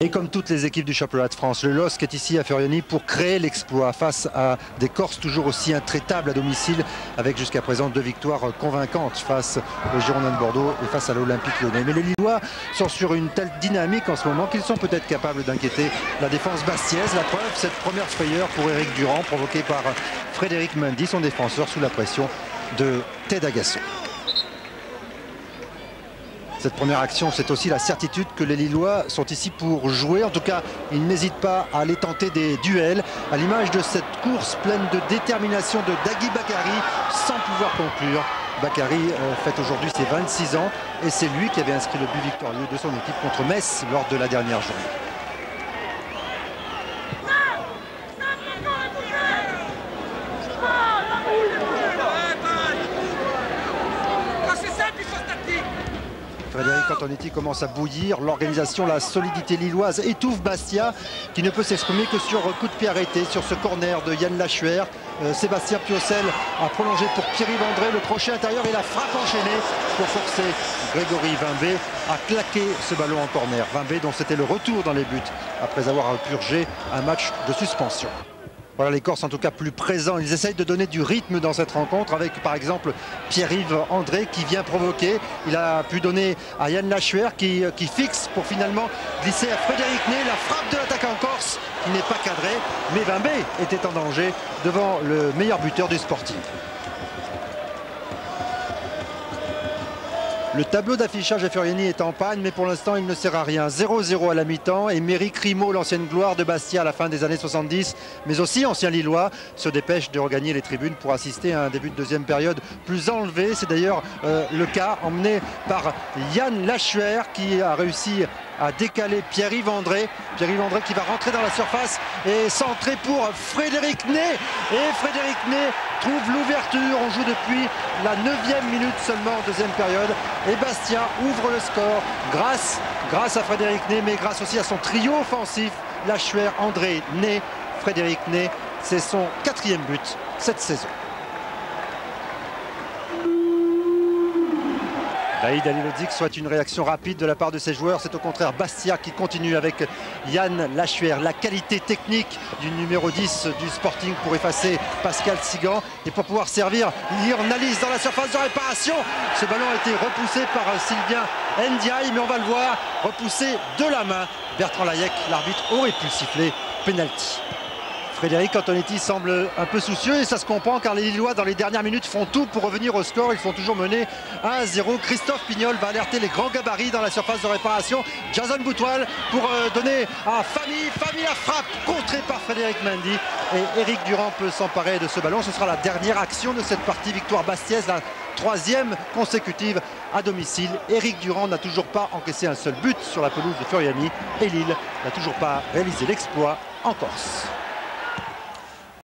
Et comme toutes les équipes du championnat de France, le LOSC est ici à Furiani pour créer l'exploit face à des Corses toujours aussi intraitables à domicile, avec jusqu'à présent 2 victoires convaincantes face aux Girondins de Bordeaux et face à l'Olympique Lyonnais. Mais les Lillois sont sur une telle dynamique en ce moment qu'ils sont peut-être capables d'inquiéter la défense bastiaise. La preuve, cette première frayeur pour Éric Durand, provoquée par Frédéric Mendy, son défenseur, sous la pression de Ted Agasson. Cette première action, c'est aussi la certitude que les Lillois sont ici pour jouer. En tout cas, ils n'hésitent pas à aller tenter des duels, à l'image de cette course pleine de détermination de Dagui Bakary, sans pouvoir conclure. Bakary fête aujourd'hui ses 26 ans et c'est lui qui avait inscrit le but victorieux de son équipe contre Metz lors de la dernière journée. Frédéric Antonetti commence à bouillir. L'organisation, la solidité lilloise étouffe Bastia qui ne peut s'exprimer que sur coup de pied arrêté sur ce corner de Yann Lachuer. Sébastien Piocel a prolongé pour Pierre-Yves André, le crochet intérieur et la frappe enchaînée pour forcer Grégory Vimbé à claquer ce ballon en corner. Vimbé dont c'était le retour dans les buts après avoir purgé un match de suspension. Voilà les Corses en tout cas plus présents. Ils essayent de donner du rythme dans cette rencontre avec par exemple Pierre-Yves André qui vient provoquer. Il a pu donner à Yann Lachuer qui fixe pour finalement glisser à Frédéric Ney. La frappe de l'attaquant corse qui n'est pas cadrée. Mais Vimbé était en danger devant le meilleur buteur du Sporting. Le tableau d'affichage à Furiani est en panne, mais pour l'instant il ne sert à rien. 0-0 à la mi-temps et Méric Rimaud, l'ancienne gloire de Bastia à la fin des années 70, mais aussi ancien Lillois, se dépêche de regagner les tribunes pour assister à un début de deuxième période plus enlevé. C'est d'ailleurs le cas emmené par Yann Lachuer qui a réussi à décaler Pierre-Yves André. Pierre-Yves André qui va rentrer dans la surface et centrer pour Frédéric Ney. Et Frédéric Ney trouve l'ouverture. On joue depuis la 9e minute seulement en deuxième période. Et Bastia ouvre le score grâce à Frédéric Ney, mais grâce aussi à son trio offensif. Lachuer, André, Ney, Frédéric Ney. C'est son 4e but cette saison. Vahid Halilovic souhaite une réaction rapide de la part de ses joueurs. C'est au contraire Bastia qui continue avec Yann Lachuer. La qualité technique du numéro 10 du Sporting pour effacer Pascal Sigan et pour pouvoir servir Lionalise dans la surface de réparation. Ce ballon a été repoussé par Sylvain Ndiaye, mais on va le voir repoussé de la main. Bertrand Layec, l'arbitre, aurait pu siffler penalty. Frédéric Antonetti semble un peu soucieux et ça se comprend car les Lillois dans les dernières minutes font tout pour revenir au score. Ils sont toujours menés 1-0. Christophe Pignol va alerter les grands gabarits dans la surface de réparation. Jason Boutoil pour donner à Fami. Fami la frappe contrée par Frédéric Mendy. Et Éric Durand peut s'emparer de ce ballon. Ce sera la dernière action de cette partie. Victoire bastiaise, la 3e consécutive à domicile. Éric Durand n'a toujours pas encaissé un seul but sur la pelouse de Furiani. Et Lille n'a toujours pas réalisé l'exploit en Corse.